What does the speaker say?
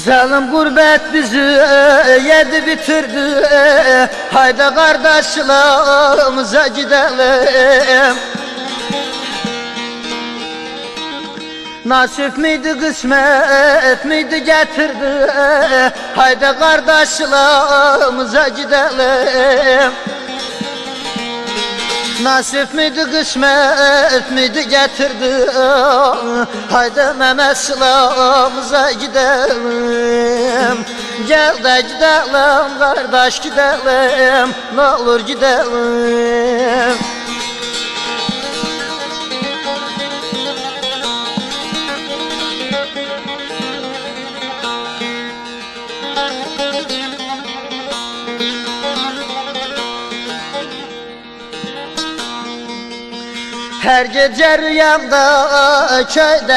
Zalim gurbet bizi yedi bitirdi. Haydi kardeşlerimize gidelim. Nasip miydi, kısmet miydi getirdi. Haydi kardeşlerimize gidelim. Nasip miydi, kısmet miydi getirdi. Haydi Mehmet'imize gidelim. Gel de gidelim kardeş, gidelim. Ne olur gidelim. Her gece rüyamda köyde